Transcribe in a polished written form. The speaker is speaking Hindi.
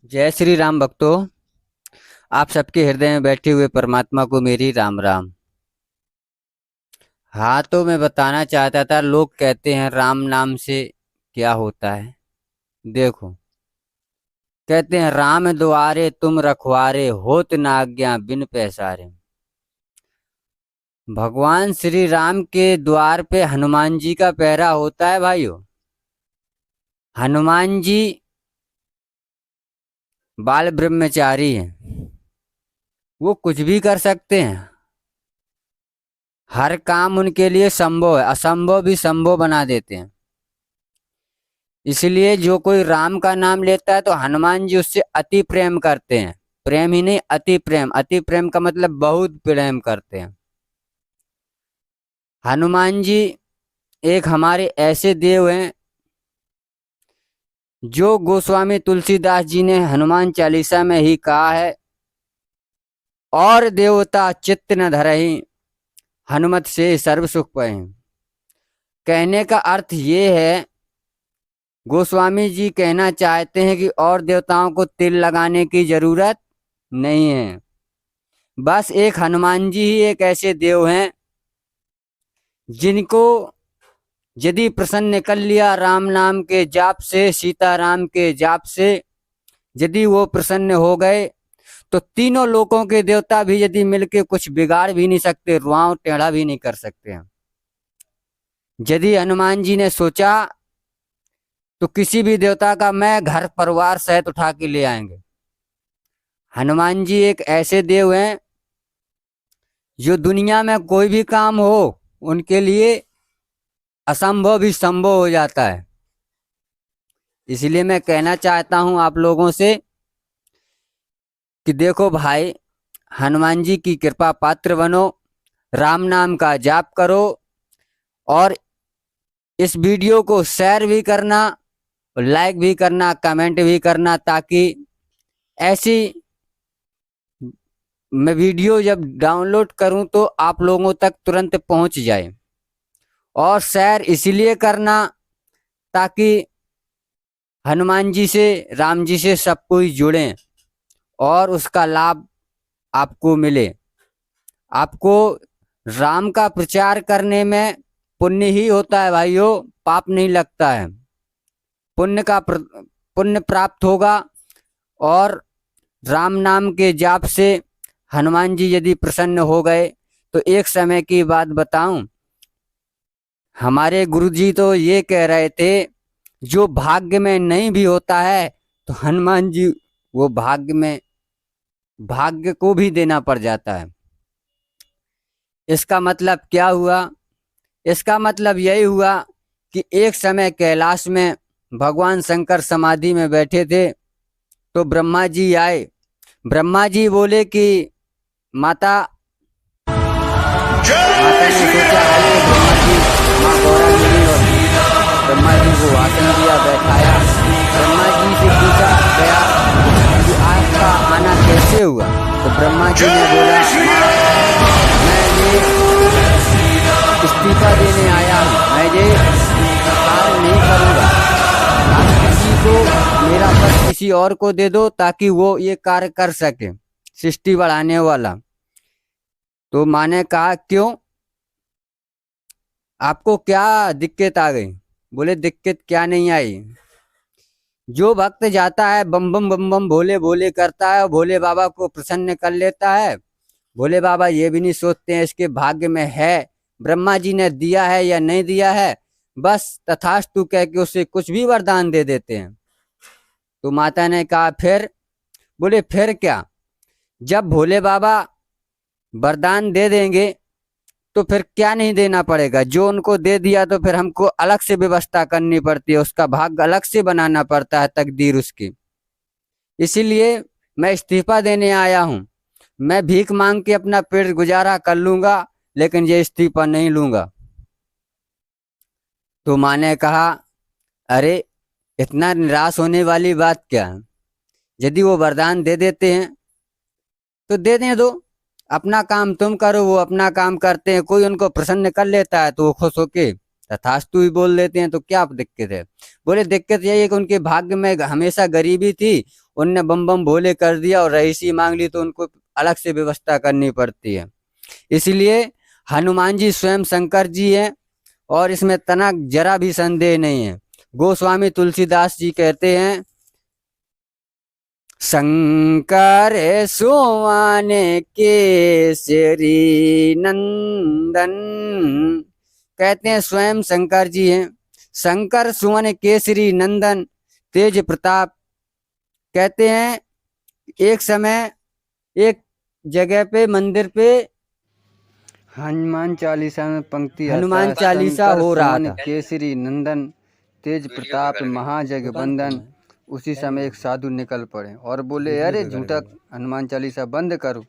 जय श्री राम भक्तों। आप सबके हृदय में बैठे हुए परमात्मा को मेरी राम राम। हाँ, तो मैं बताना चाहता था, लोग कहते हैं राम नाम से क्या होता है। देखो, कहते हैं राम दुआरे तुम रखवारे, होत न आज्ञा बिन पैसारे। भगवान श्री राम के द्वार पे हनुमान जी का पहरा होता है भाइयों। हनुमान जी बाल ब्रह्मचारी हैं, वो कुछ भी कर सकते हैं। हर काम उनके लिए संभव है, असंभव भी संभव बना देते हैं। इसलिए जो कोई राम का नाम लेता है तो हनुमान जी उससे अति प्रेम करते हैं। प्रेम ही नहीं, अति प्रेम। अति प्रेम का मतलब बहुत प्रेम करते हैं। हनुमान जी एक हमारे ऐसे देव हैं जो गोस्वामी तुलसीदास जी ने हनुमान चालीसा में ही कहा है, और देवता चित्त न धरहि, हनुमत से सर्व सुख पाए। कहने का अर्थ ये है, गोस्वामी जी कहना चाहते हैं कि और देवताओं को तिल लगाने की जरूरत नहीं है। बस एक हनुमान जी ही एक ऐसे देव हैं जिनको यदि प्रसन्न कर लिया राम नाम के जाप से, सीता राम के जाप से यदि वो प्रसन्न हो गए तो तीनों लोकों के देवता भी यदि मिलके कुछ बिगाड़ भी नहीं सकते, रुआंव टेढ़ा भी नहीं कर सकते हैं। यदि हनुमान जी ने सोचा तो किसी भी देवता का मैं घर परिवार सहित उठा के ले आएंगे। हनुमान जी एक ऐसे देव हैं जो दुनिया में कोई भी काम हो उनके लिए असंभव भी संभव हो जाता है। इसलिए मैं कहना चाहता हूं आप लोगों से कि देखो भाई, हनुमान जी की कृपा पात्र बनो, राम नाम का जाप करो और इस वीडियो को शेयर भी करना, लाइक भी करना, कमेंट भी करना, ताकि ऐसी मैं वीडियो जब डाउनलोड करूं तो आप लोगों तक तुरंत पहुंच जाए। और शेयर इसलिए करना ताकि हनुमान जी से, राम जी से सब कोई जुड़े और उसका लाभ आपको मिले। आपको राम का प्रचार करने में पुण्य ही होता है भाइयों, पाप नहीं लगता है। पुण्य प्राप्त होगा। और राम नाम के जाप से हनुमान जी यदि प्रसन्न हो गए तो एक समय की बात बताऊं, हमारे गुरुजी तो ये कह रहे थे, जो भाग्य में नहीं भी होता है तो हनुमान जी वो भाग्य को भी देना पड़ जाता है। इसका मतलब क्या हुआ? इसका मतलब यही हुआ कि एक समय कैलाश में भगवान शंकर समाधि में बैठे थे तो ब्रह्मा जी आए। ब्रह्मा जी बोले कि माता माता ने सोचा आइए ब्रह्मा जी, माँ गौरा मिली और ब्रह्मा जी को आसन दिया, बैठाया। ब्रह्मा जी से पूछा गया कि आपका आना कैसे हुआ? तो ब्रह्मा जी ने बोला, मैं ये इस्तीफा देने आया हूँ, मैं ये कार्य नहीं करूँगा। आप किसी को, मेरा पद किसी और को दे दो ताकि वो ये कार्य कर सके, सृष्टि बढ़ाने वाला। तो माँ ने कहा क्यों, आपको क्या दिक्कत आ गई? बोले दिक्कत क्या नहीं आई, जो भक्त जाता है बम बम भोले भोले करता है और भोले बाबा को प्रसन्न कर लेता है, भोले बाबा ये भी नहीं सोचते हैं इसके भाग्य में है, ब्रह्मा जी ने दिया है या नहीं दिया है, बस तथास्तु कह के उसे कुछ भी वरदान दे देते हैं। तो माता ने कहा फिर? बोले फिर क्या, जब भोले बाबा वरदान दे देंगे तो फिर क्या नहीं देना पड़ेगा? जो उनको दे दिया तो फिर हमको अलग से व्यवस्था करनी पड़ती है, उसका भाग अलग से बनाना पड़ता है, तकदीर उसकी। इसीलिए मैं इस्तीफा देने आया हूं। मैं भीख मांग के अपना पेट गुजारा कर लूंगा, लेकिन ये इस्तीफा नहीं लूंगा। तो माँ ने कहा, अरे इतना निराश होने वाली बात क्या है? यदि वो वरदान दे देते हैं तो दे दें दो, अपना काम तुम करो, वो अपना काम करते हैं, कोई उनको प्रसन्न कर लेता है तो वो खुश होके तथास्तु ही बोल देते हैं, तो क्या दिक्कत है? बोले दिक्कत यही है कि उनके भाग्य में हमेशा गरीबी थी, उनने बम बम भोले कर दिया और रईसी मांग ली, तो उनको अलग से व्यवस्था करनी पड़ती है। इसलिए हनुमान जी स्वयं शंकर जी हैं और इसमें तना जरा भी संदेह नहीं है। गोस्वामी तुलसीदास जी कहते हैं, शंकर सुवन केसरी नंदन, कहते हैं स्वयं शंकर जी हैं। शंकर सुवन केसरी नंदन तेज प्रताप। कहते हैं एक समय एक जगह पे मंदिर पे हनुमान चालीसा में पंक्ति हनुमान आता है, चालीसा शंकर हो रहा सुमन था। केसरी नंदन तेज प्रताप महाजगबंदन। उसी समय एक साधु निकल पड़े और बोले, अरे झूठा हनुमान चालीसा बंद करो।